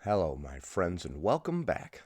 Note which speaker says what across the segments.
Speaker 1: Hello, my friends, and welcome back.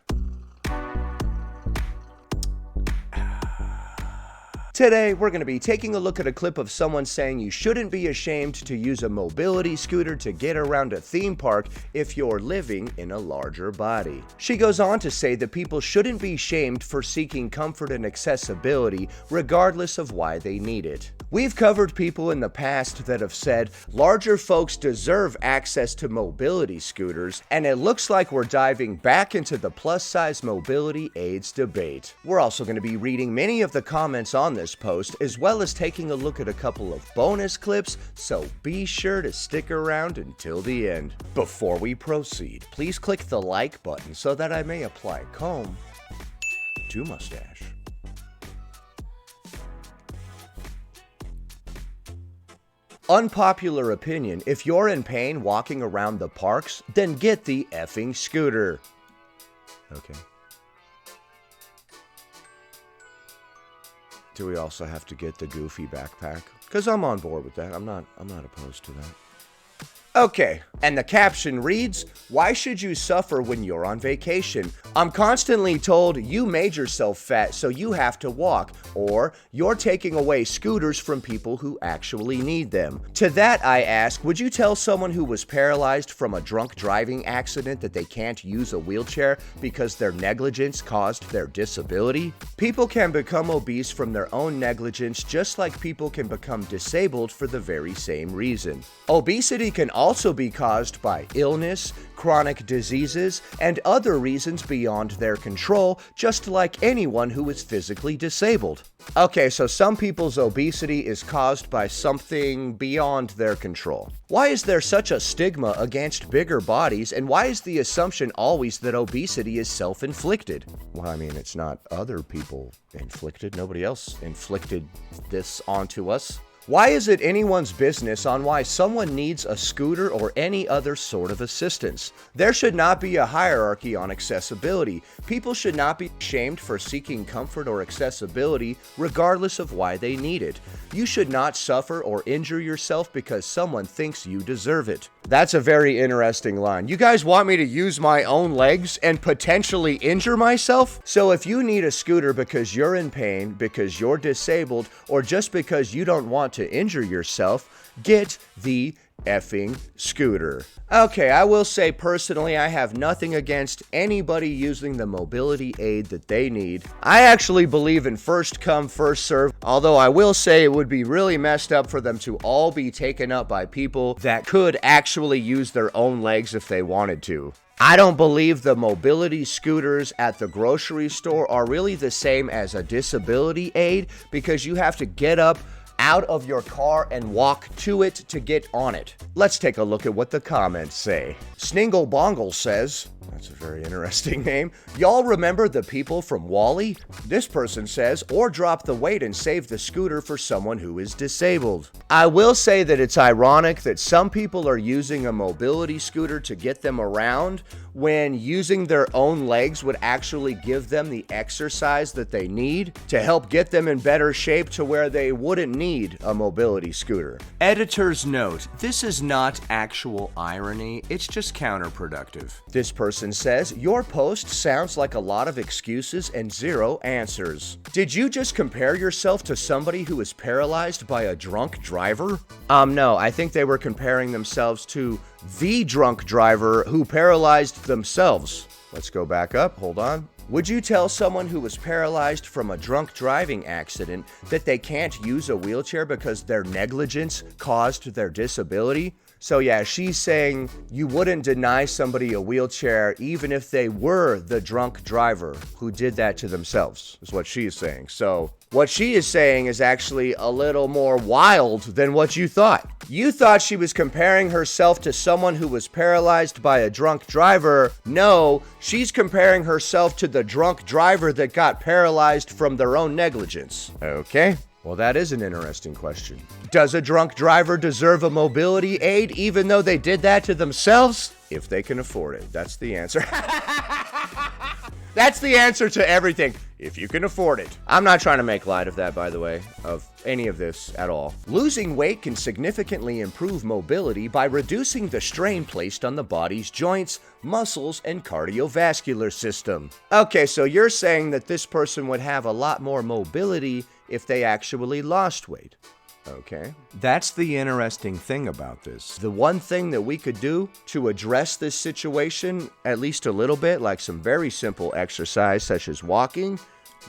Speaker 1: Today, we're going to be taking a look at a clip of someone saying you shouldn't be ashamed to use a mobility scooter to get around a theme park if you're living in a larger body. She goes on to say that people shouldn't be shamed for seeking comfort and accessibility regardless of why they need it. We've covered people in the past that have said larger folks deserve access to mobility scooters, and it looks like we're diving back into the plus-size mobility aids debate. We're also going to be reading many of the comments on this post, as well as taking a look at a couple of bonus clips, so be sure to stick around until the end. Before we proceed, please click the like button so that I may apply comb to mustache. Unpopular opinion: if you're in pain walking around the parks, then get the effing scooter. Okay. Do we also have to get the goofy backpack? Because I'm on board with that. I'm not opposed to that. Okay, and the caption reads, "Why should you suffer when you're on vacation? I'm constantly told you made yourself fat so you have to walk," or "You're taking away scooters from people who actually need them." To that I ask, would you tell someone who was paralyzed from a drunk driving accident that they can't use a wheelchair because their negligence caused their disability? People can become obese from their own negligence, just like people can become disabled for the very same reason. Obesity can also be caused by illness, chronic diseases, and other reasons beyond their control, just like anyone who is physically disabled. Okay, so some people's obesity is caused by something beyond their control. Why is there such a stigma against bigger bodies, and why is the assumption always that obesity is self-inflicted? Well, I mean, it's not other people inflicted. Nobody else inflicted this onto us. Why is it anyone's business on why someone needs a scooter or any other sort of assistance? There should not be a hierarchy on accessibility. People should not be shamed for seeking comfort or accessibility regardless of why they need it. You should not suffer or injure yourself because someone thinks you deserve it. That's a very interesting line. You guys want me to use my own legs and potentially injure myself? So if you need a scooter because you're in pain, because you're disabled, or just because you don't want to injure yourself, get the effing scooter. Okay, I will say personally, I have nothing against anybody using the mobility aid that they need. I actually believe in first come, first serve, although I will say it would be really messed up for them to all be taken up by people that could actually use their own legs if they wanted to. I don't believe the mobility scooters at the grocery store are really the same as a disability aid, because you have to get up out of your car and walk to it to get on it. Let's take a look at what the comments say. Sningle Bongle says, that's a very interesting name, "Y'all remember the people from Wall-E?" This person says, "Or drop the weight and save the scooter for someone who is disabled." I will say that it's ironic that some people are using a mobility scooter to get them around when using their own legs would actually give them the exercise that they need to help get them in better shape to where they wouldn't need a mobility scooter. Editor's note: this is not actual irony, it's just counterproductive. This person says, "Your post sounds like a lot of excuses and zero answers." Did you just compare yourself to somebody who is paralyzed by a drunk driver? No, I think they were comparing themselves to the drunk driver who paralyzed themselves. Let's go back up, hold on. Would you tell someone who was paralyzed from a drunk driving accident that they can't use a wheelchair because their negligence caused their disability? So yeah, she's saying you wouldn't deny somebody a wheelchair even if they were the drunk driver who did that to themselves, is what she is saying. So what she is saying is actually a little more wild than what you thought. You thought she was comparing herself to someone who was paralyzed by a drunk driver. No, she's comparing herself to the drunk driver that got paralyzed from their own negligence. Okay. Well, that is an interesting question. Does a drunk driver deserve a mobility aid even though they did that to themselves? If they can afford it. That's the answer. That's the answer to everything. if you can afford it. I'm not trying to make light of that, by the way, of any of this at all. Losing weight can significantly improve mobility by reducing the strain placed on the body's joints, muscles, and cardiovascular system. Okay, so you're saying that this person would have a lot more mobility if they actually lost weight. Okay. That's the interesting thing about this. The one thing that we could do to address this situation, at least a little bit, like some very simple exercise such as walking,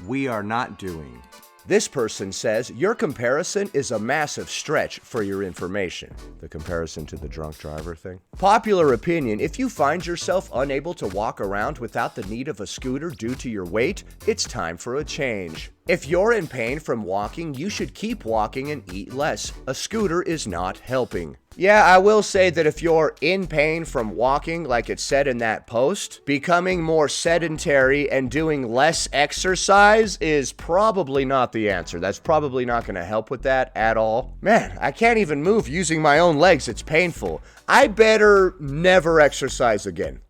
Speaker 1: we are not doing. This person says, your comparison is a massive stretch for your information. The comparison to the drunk driver thing. Popular opinion, if you find yourself unable to walk around without the need of a scooter due to your weight, it's time for a change. If you're in pain from walking, you should keep walking and eat less. A scooter is not helping. Yeah, I will say that if you're in pain from walking, like it said in that post, becoming more sedentary and doing less exercise is probably not the answer. That's probably not going to help with that at all. Man, I can't even move using my own legs. It's painful. I better never exercise again.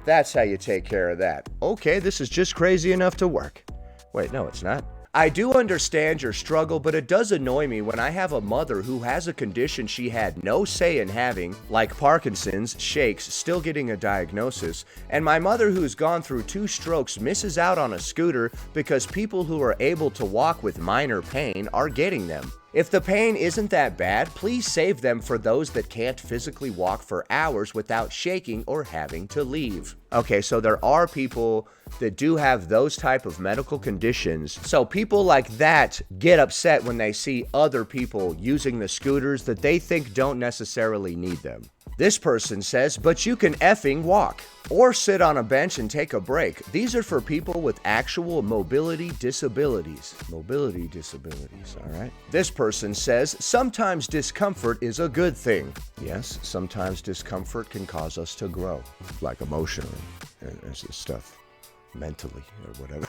Speaker 1: That's how you take care of that. Okay, this is just crazy enough to work. Wait, no, it's not. I do understand your struggle, but it does annoy me when I have a mother who has a condition she had no say in having, like Parkinson's, shakes, still getting a diagnosis, and my mother who's gone through 2 strokes misses out on a scooter because people who are able to walk with minor pain are getting them. If the pain isn't that bad, please save them for those that can't physically walk for hours without shaking or having to leave. Okay, so there are people that do have those type of medical conditions. So people like that get upset when they see other people using the scooters that they think don't necessarily need them. This person says, but you can effing walk or sit on a bench and take a break. These are for people with actual mobility disabilities. Mobility disabilities, all right? This person says, sometimes discomfort is a good thing. Yes, sometimes discomfort can cause us to grow, like emotionally and stuff, mentally or whatever.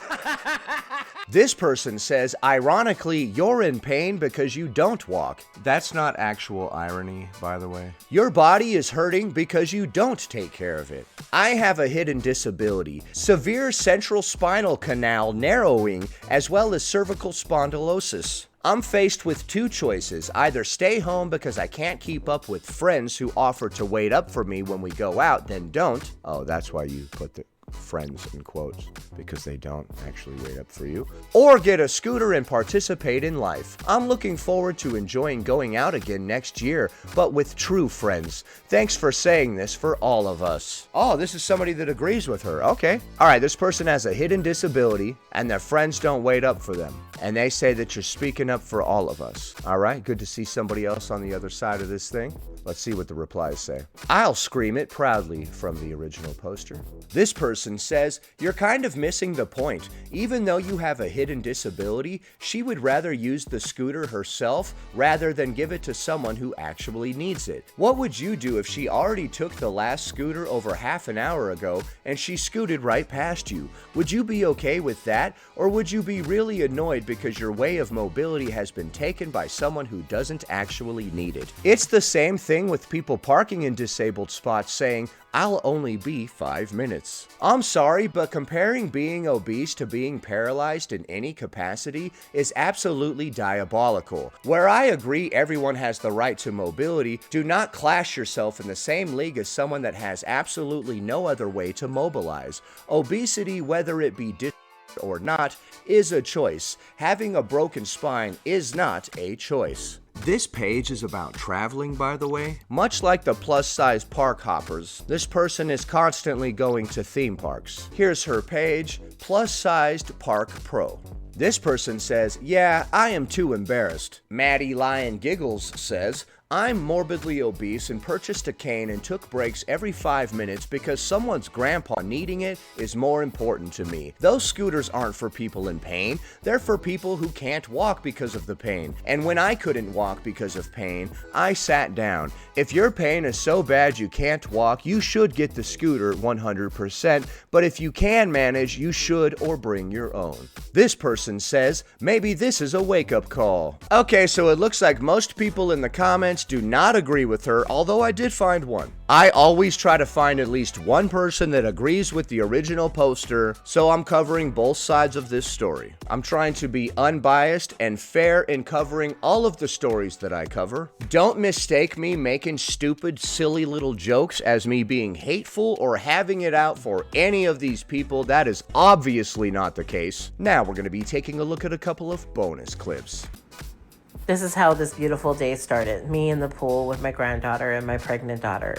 Speaker 1: This person says, ironically, you're in pain because you don't walk. That's not actual irony, by the way. Your body is hurting because you don't take care of it. I have a hidden disability, severe central spinal canal narrowing, as well as cervical spondylosis. I'm faced with 2 choices, either stay home because I can't keep up with friends who offer to wait up for me when we go out, then don't. Oh, that's why you put the friends in quotes, because they don't actually wait up for you, or get a scooter and participate in life. I'm looking forward to enjoying going out again next year, but with true friends. Thanks for saying this for all of us. Oh, this is somebody that agrees with her. Okay. All right, this person has a hidden disability and their friends don't wait up for them. And they say that you're speaking up for all of us. All right, good to see somebody else on the other side of this thing. Let's see what the replies say. I'll scream it proudly from the original poster. This person says, you're kind of missing the point. Even though you have a hidden disability, she would rather use the scooter herself rather than give it to someone who actually needs it. What would you do if she already took the last scooter over half an hour ago and she scooted right past you? Would you be okay with that? Or would you be really annoyed because your way of mobility has been taken by someone who doesn't actually need it? It's the same thing with people parking in disabled spots saying, I'll only be 5 minutes. I'm sorry, but comparing being obese to being paralyzed in any capacity is absolutely diabolical. Where I agree everyone has the right to mobility, do not class yourself in the same league as someone that has absolutely no other way to mobilize. Obesity, whether it be or not, is a choice. Having a broken spine is not a choice. This page is about traveling, by the way. Much like the plus-size park hoppers, this person is constantly going to theme parks. Here's her page, plus-sized park pro. This person says, yeah, I am too embarrassed. Maddie Lion Giggles says, I'm morbidly obese and purchased a cane and took breaks every 5 minutes because someone's grandpa needing it is more important to me. Those scooters aren't for people in pain. They're for people who can't walk because of the pain. And when I couldn't walk because of pain, I sat down. If your pain is so bad you can't walk, you should get the scooter 100%. But if you can manage, you should or bring your own. This person says, maybe this is a wake-up call. Okay, so it looks like most people in the comments clients do not agree with her, although I did find one. I always try to find at least one person that agrees with the original poster, so I'm covering both sides of this story. I'm trying to be unbiased and fair in covering all of the stories that I cover. Don't mistake me making stupid, silly little jokes as me being hateful or having it out for any of these people. That is obviously not the case. Now we're going to be taking a look at a couple of bonus clips.
Speaker 2: This is how this beautiful day started. Me in the pool with my granddaughter and my pregnant daughter.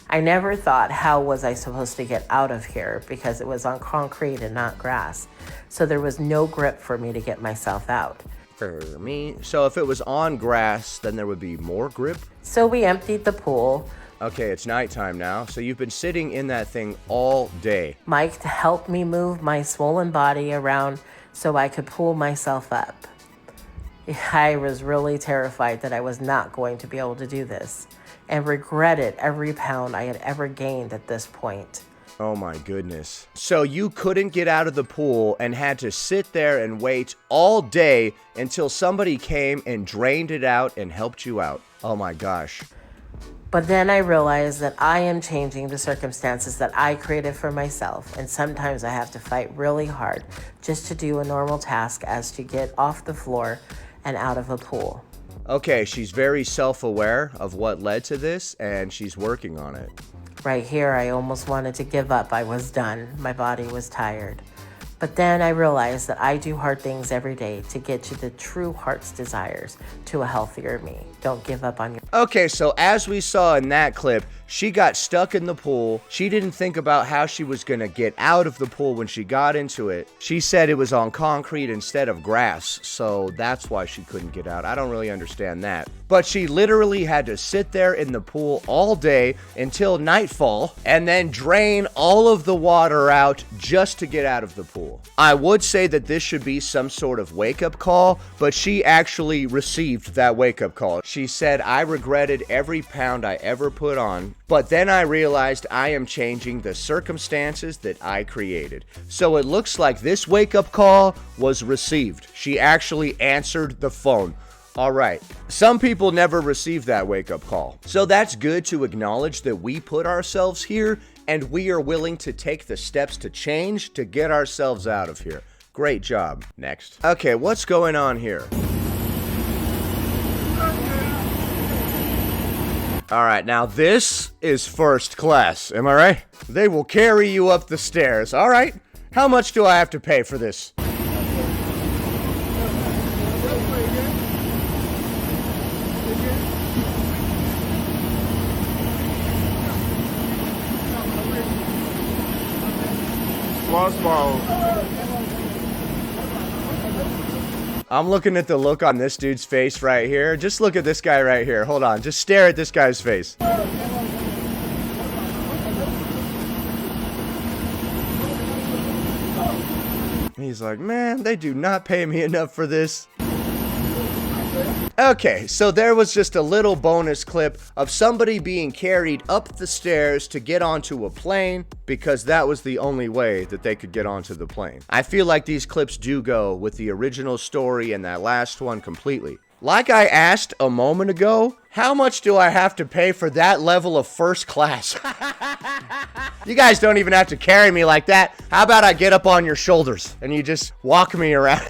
Speaker 2: I never thought, how was I supposed to get out of here, because it was on concrete and not grass. So there was no grip for me to get myself out.
Speaker 1: For me, so if it was on grass, then there would be more grip?
Speaker 2: So we emptied the pool.
Speaker 1: Okay, it's nighttime now, so you've been sitting in that thing all day.
Speaker 2: Mike helped me move my swollen body around so I could pull myself up. I was really terrified that I was not going to be able to do this, and regretted every pound I had ever gained at this point.
Speaker 1: Oh my goodness. So you couldn't get out of the pool and had to sit there and wait all day until somebody came and drained it out and helped you out. Oh my gosh.
Speaker 2: But then I realized that I am changing the circumstances that I created for myself, and sometimes I have to fight really hard just to do a normal task, as to get off the floor and out of a pool.
Speaker 1: Okay, she's very self-aware of what led to this, and she's working on it.
Speaker 2: Right here, I almost wanted to give up. I was done. My body was tired. But then I realized that I do hard things every day to get to the true heart's desires, to a healthier me. Don't give up on your...
Speaker 1: Okay, so as we saw in that clip, she got stuck in the pool. She didn't think about how she was going to get out of the pool when she got into it. She said it was on concrete instead of grass, so that's why she couldn't get out. I don't really understand that. But she literally had to sit there in the pool all day until nightfall and then drain all of the water out just to get out of the pool. I would say that this should be some sort of wake-up call, but she actually received that wake-up call. She said, "I regretted every pound I ever put on, but then I realized I am changing the circumstances that I created." So it looks like this wake-up call was received. She actually answered the phone. All right. Some people never receive that wake-up call. So that's good to acknowledge that we put ourselves here and we are willing to take the steps to change to get ourselves out of here. Great job. Next. Okay, what's going on here? All right, now this is first class, am I right? They will carry you up the stairs. All right. How much do I have to pay for this?
Speaker 3: Small.
Speaker 1: I'm looking at the look on this dude's face right here. Just look at this guy right here. Hold on. Just stare at this guy's face. He's like, man, they do not pay me enough for this. Okay, so there was just a little bonus clip of somebody being carried up the stairs to get onto a plane because that was the only way that they could get onto the plane. I feel like these clips do go with the original story and that last one completely. Like I asked a moment ago, how much do I have to pay for that level of first class? You guys don't even have to carry me like that. How about I get up on your shoulders and you just walk me around?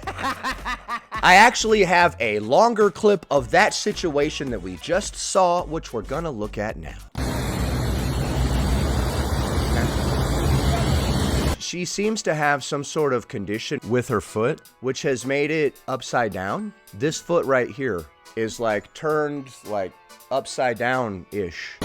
Speaker 1: I actually have a longer clip of that situation that we just saw, which we're gonna look at now. She seems to have some sort of condition with her foot, which has made it upside down. This foot right here is like turned like upside down-ish.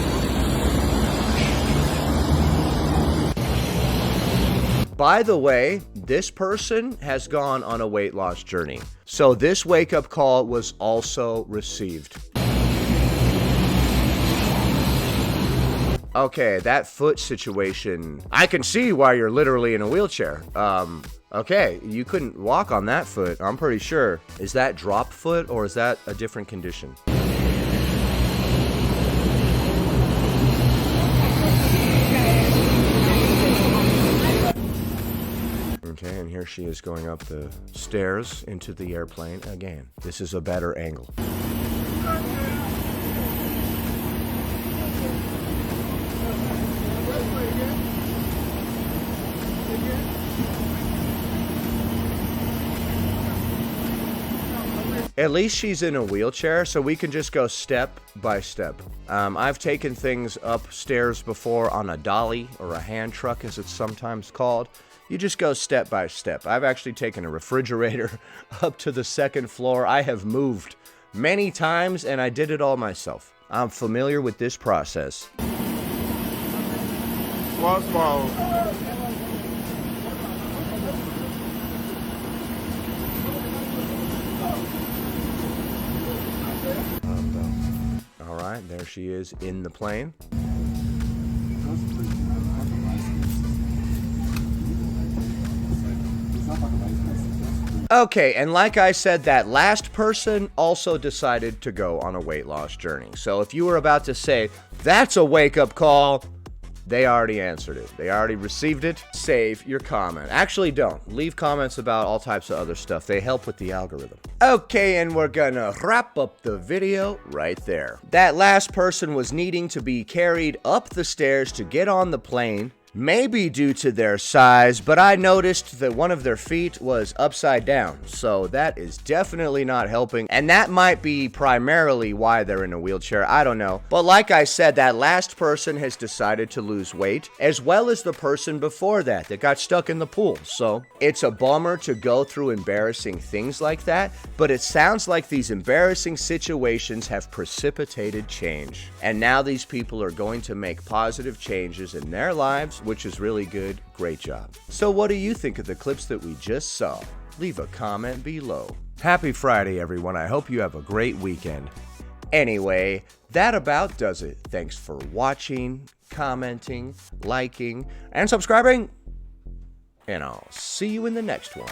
Speaker 1: By the way, this person has gone on a weight loss journey. So this wake-up call was also received. Okay, that foot situation. I can see why you're literally in a wheelchair. Okay, you couldn't walk on that foot, I'm pretty sure. Is that drop foot or is that a different condition? Okay, and here she is going up the stairs into the airplane again. This is a better angle. At least she's in a wheelchair, so we can just go step by step. I've taken things upstairs before on a dolly, or a hand truck as it's sometimes called. You just go step by step. I've actually taken a refrigerator up to the 2nd floor. I have moved many times, and I did it all myself. I'm familiar with this process.
Speaker 3: Swallow.
Speaker 1: All right, there she is in the plane. Okay, and like I said, that last person also decided to go on a weight loss journey. So if you were about to say, that's a wake-up call, they already answered it. They already received it. Save your comment. Actually, don't. Leave comments about all types of other stuff. They help with the algorithm. Okay, and we're gonna wrap up the video right there. That last person was needing to be carried up the stairs to get on the plane. Maybe due to their size, but I noticed that one of their feet was upside down, so that is definitely not helping, and that might be primarily why they're in a wheelchair, I don't know. But like I said, that last person has decided to lose weight, as well as the person before that got stuck in the pool, so it's a bummer to go through embarrassing things like that, but it sounds like these embarrassing situations have precipitated change, and now these people are going to make positive changes in their lives, which is really good. Great job. So what do you think of the clips that we just saw? Leave a comment below. Happy Friday, everyone. I hope you have a great weekend. Anyway, that about does it. Thanks for watching, commenting, liking, and subscribing. And I'll see you in the next one.